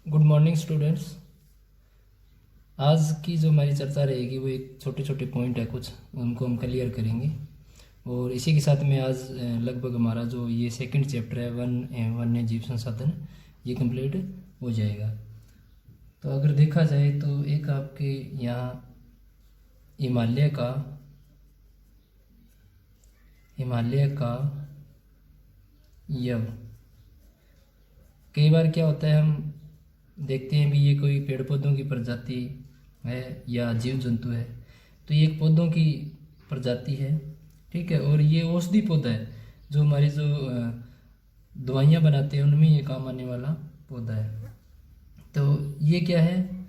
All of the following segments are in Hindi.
Good morning students. आज की जो हमारी चर्चा रहेगी वो एक छोटे छोटे पॉइंट है, कुछ उनको हम क्लियर करेंगे। और इसी के साथ में आज लगभग हमारा जो ये सेकंड चैप्टर है वन्य जीव संसाधन, ये कंप्लीट हो जाएगा। तो अगर देखा जाए तो एक आपके यहाँ हिमालय का यव, कई बार क्या होता है हम देखते हैं भी ये कोई पेड़ पौधों की प्रजाति है या जीव जंतु है, तो ये एक पौधों की प्रजाति है, ठीक है। और ये औषधि पौधा है, जो हमारी जो दवाइयाँ बनाते हैं उनमें ये काम आने वाला पौधा है। तो ये क्या है,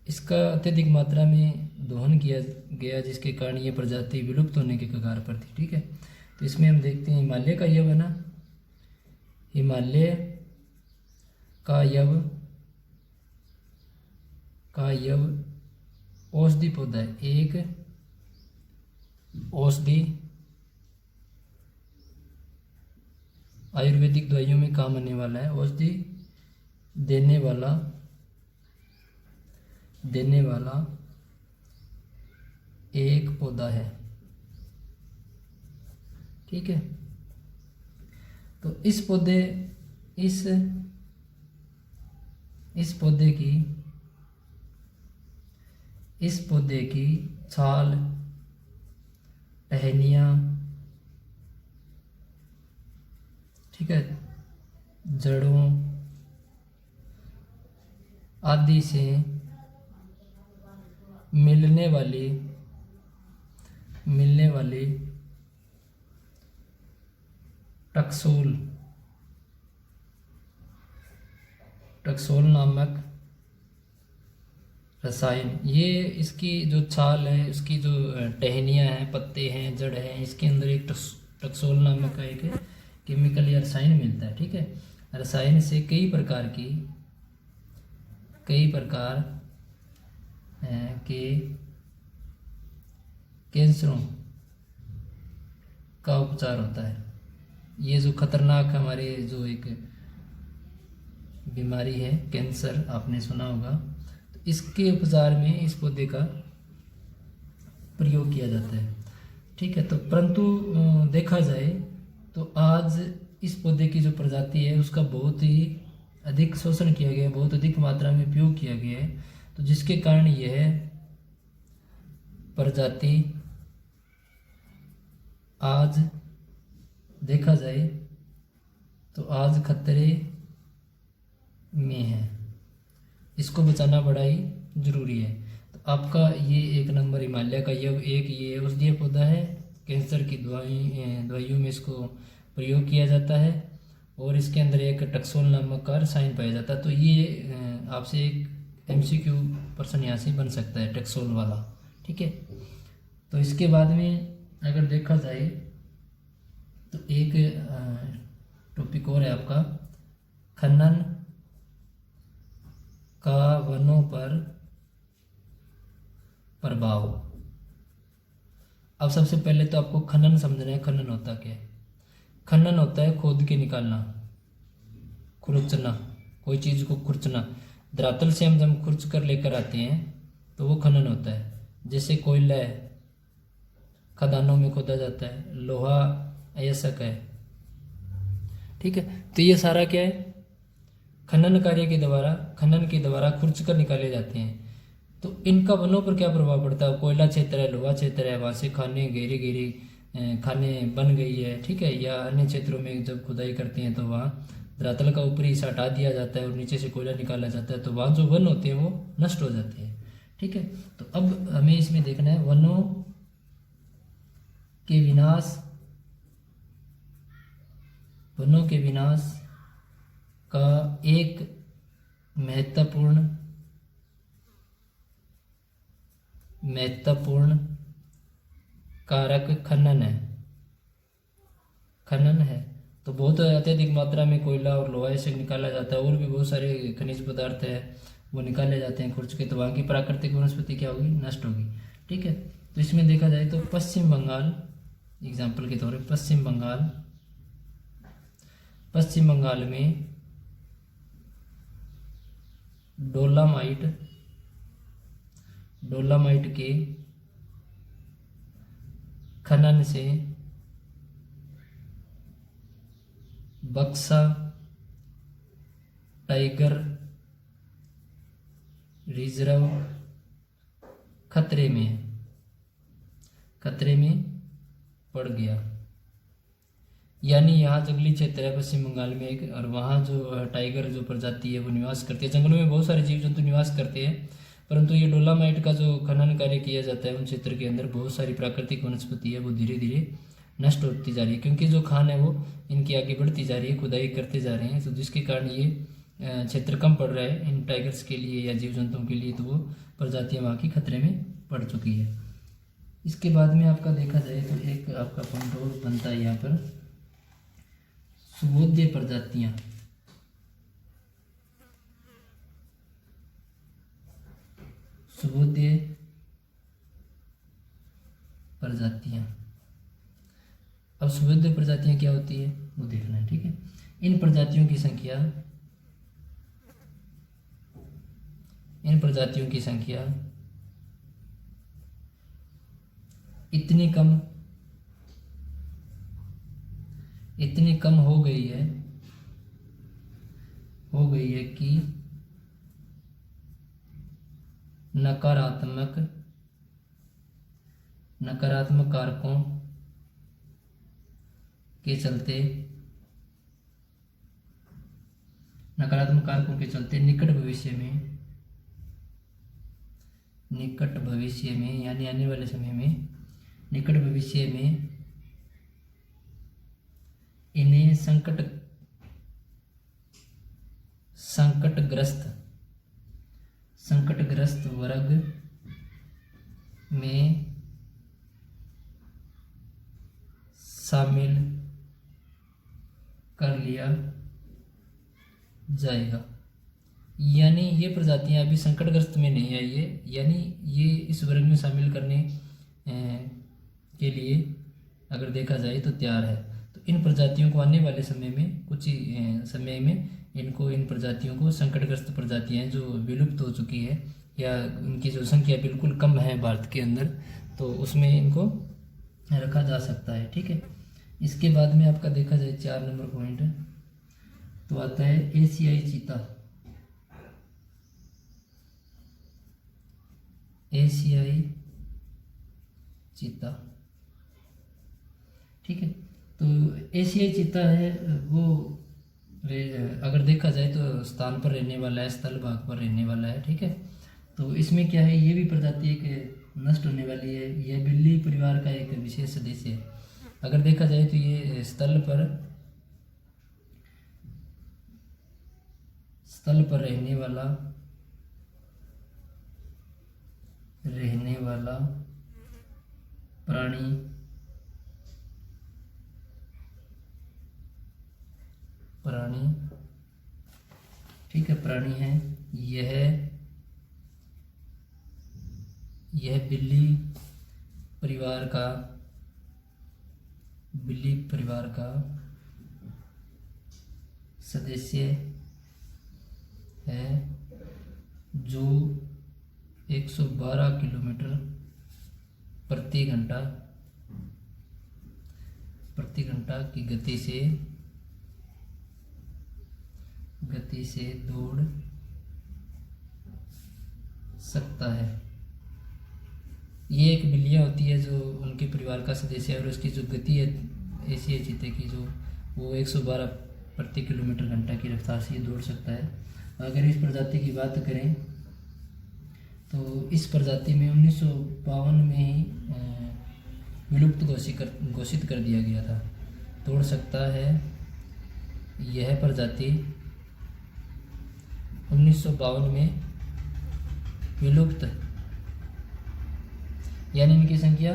इसका अत्यधिक मात्रा में दोहन किया गया, जिसके कारण ये प्रजाति विलुप्त होने के कगार पर थी, ठीक है। तो इसमें हम देखते हैं हिमालय का यव है ना, हिमालय का यव औषधि पौधा है, एक औषधि आयुर्वेदिक दवाइयों में काम आने वाला है, औषधि देने वाला एक पौधा है, ठीक है। तो इस पौधे की छाल, टहनियाँ, ठीक है, जड़ों आदि से मिलने वाली टक्सोल नामक रसायन, ये इसकी जो छाल है, इसकी जो टहनियाँ हैं, पत्ते हैं, जड़ है, इसके अंदर एक टक्सोल नामक का एक केमिकल या रसायन मिलता है, ठीक है। रसायन से कई प्रकार के कैंसरों का उपचार होता है। ये जो खतरनाक हमारे जो एक बीमारी है कैंसर, आपने सुना होगा, तो इसके उपचार में इस पौधे का प्रयोग किया जाता है, ठीक है। तो परंतु देखा जाए तो आज इस पौधे की जो प्रजाति है उसका बहुत ही अधिक शोषण किया गया है, बहुत अधिक मात्रा में उपयोग किया गया है, तो जिसके कारण यह प्रजाति आज देखा जाए तो आज खतरे में है, इसको बचाना बड़ा ही जरूरी है। तो आपका ये एक नंबर हिमालय का ये औषधीय पौधा है, कैंसर की दवाइयों में इसको प्रयोग किया जाता है, और इसके अंदर एक टक्सोल नामक का रसायन पाया जाता है। तो ये आपसे एक MCQ प्रश्न यहाँ से बन सकता है, टक्सोल वाला, ठीक है। तो इसके बाद में अगर देखा जाए तो एक टॉपिक और है आपका, खनन का वनों पर प्रभाव। अब सबसे पहले तो आपको खनन समझना है। खनन होता क्या है? खनन होता है खोद के निकालना, खुरचना, कोई चीज़ को खुरचना। धरातल से हम जब खुरच कर लेकर आते हैं तो वो खनन होता है। जैसे कोयला है, खदानों में खोदा जाता है, लोहा अयस्क है, ठीक है। तो ये सारा क्या है, खनन के द्वारा खुरच कर निकाले जाते हैं। तो इनका वनों पर क्या प्रभाव पड़ता है? कोयला क्षेत्र है, लोहा क्षेत्र है, वहाँ से खाने गहरी खाने बन गई है, ठीक है, या अन्य क्षेत्रों में जब खुदाई करते हैं तो वहाँ धरातल का ऊपरी हिस्सा हटा दिया जाता है और नीचे से कोयला निकाला जाता है, तो वहाँ जो वन होते हैं वो नष्ट हो जाते हैं, ठीक है। तो अब हमें इसमें देखना है वनों के विनाश का एक महत्वपूर्ण कारक खनन है। तो बहुत अत्यधिक मात्रा में कोयला और लोहा से निकाला जाता है, और भी बहुत सारे खनिज पदार्थ है वो निकाले जाते हैं खुर्च के, तो वहाँ की प्राकृतिक वनस्पति क्या होगी, नष्ट होगी, ठीक है। तो इसमें देखा जाए तो पश्चिम बंगाल एग्जाम्पल के तौर पर, पश्चिम बंगाल में डोलामाइट, डोलामाइट के खनन से बक्सा टाइगर रिजर्व खतरे में पड़ गया। यानी यहाँ जंगली क्षेत्र है पश्चिम बंगाल में एक, और वहाँ जो टाइगर जो प्रजाति है वो निवास करती है। जंगलों में बहुत सारे जीव जंतु निवास करते हैं, परंतु ये डोलामाइट का जो खनन कार्य किया जाता है उन क्षेत्र के अंदर बहुत सारी प्राकृतिक वनस्पति है वो धीरे धीरे नष्ट होती जा रही है, क्योंकि जो खान है वो इनकी आगे बढ़ती जा रही है, खुदाई करते जा रहे हैं, तो जिसके कारण ये क्षेत्र कम पड़ रहा है इन टाइगर्स के लिए या जीव जंतुओं के लिए, तो वो प्रजातियाँ वहाँ की खतरे में पड़ चुकी है। इसके बाद में आपका देखा जाए तो एक आपका पॉइंट और बनता है यहाँ पर, सुबोध्य प्रजातियाँ। सुबोध्य प्रजातियाँ, अब सुबोध्य प्रजातियाँ क्या होती है वो देखना है, ठीक है। इन प्रजातियों की संख्या इतनी कम हो गई है कि नकारात्मक कारकों के चलते निकट भविष्य में यानी आने वाले समय में निकट भविष्य में इन्हें संकटग्रस्त वर्ग में शामिल कर लिया जाएगा। यानी ये प्रजातियां अभी संकटग्रस्त में नहीं आई है, यानी ये इस वर्ग में शामिल करने के लिए अगर देखा जाए तो तैयार है। तो इन प्रजातियों को आने वाले समय में कुछ ही समय में इन प्रजातियों को संकटग्रस्त प्रजातियां जो विलुप्त हो चुकी है या उनकी जो संख्या बिल्कुल कम है भारत के अंदर, तो उसमें इनको रखा जा सकता है, ठीक है। इसके बाद में आपका देखा जाए 4 नंबर पॉइंट तो आता है एशियाई चीता, ठीक है। तो एशियाई चीता है वो अगर देखा जाए तो स्थान पर रहने वाला है, स्थल भाग पर रहने वाला है, ठीक है। तो इसमें क्या है, ये भी प्रजाति एक नष्ट होने वाली है। यह बिल्ली परिवार का एक विशेष सदस्य है। अगर देखा जाए तो ये स्थल पर रहने वाला प्राणी ठीक है, प्राणी है। यह बिल्ली परिवार का सदस्य है जो 112 किलोमीटर प्रति घंटा की गति से दौड़ सकता है। ये एक बिल्लियाँ होती है जो उनके परिवार का सदस्य है और उसकी जो गति है एशियाई चीते की जो वो 112 प्रति किलोमीटर घंटा की रफ्तार से ये दौड़ सकता है। अगर इस प्रजाति की बात करें तो इस प्रजाति में 1952 में ही विलुप्त घोषित कर दिया गया था। दौड़ सकता है यह प्रजाति 1952 में विलुप्त, यानी इनकी संख्या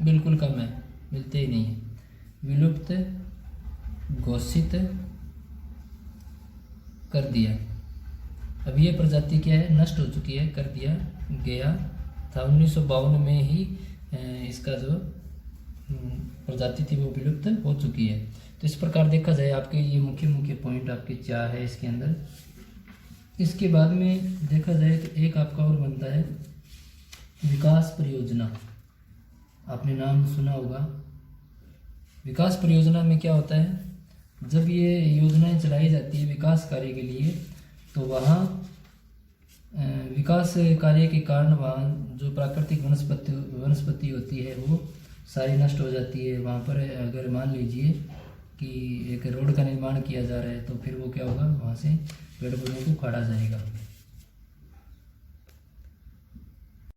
बिल्कुल कम है, मिलते ही नहीं है। विलुप्त घोषित कर दिया। अब ये प्रजाति क्या है, नष्ट हो चुकी है, कर दिया गया था 1952 में ही। इसका जो प्रजाति थी वो विलुप्त हो चुकी है। तो इस प्रकार देखा जाए आपके ये मुख्य पॉइंट आपके 4 है इसके अंदर। इसके बाद में देखा जाए तो एक आपका और बनता है विकास परियोजना। आपने नाम सुना होगा। विकास परियोजना में क्या होता है, जब ये योजनाएं चलाई जाती है विकास कार्य के लिए, तो वहाँ विकास कार्य के कारण वहाँ जो प्राकृतिक वनस्पति होती है वो सारी नष्ट हो जाती है। वहाँ पर अगर मान लीजिए कि एक रोड का निर्माण किया जा रहा है तो फिर वो क्या होगा, वहाँ से पेड़ पौधों को काटा जाएगा।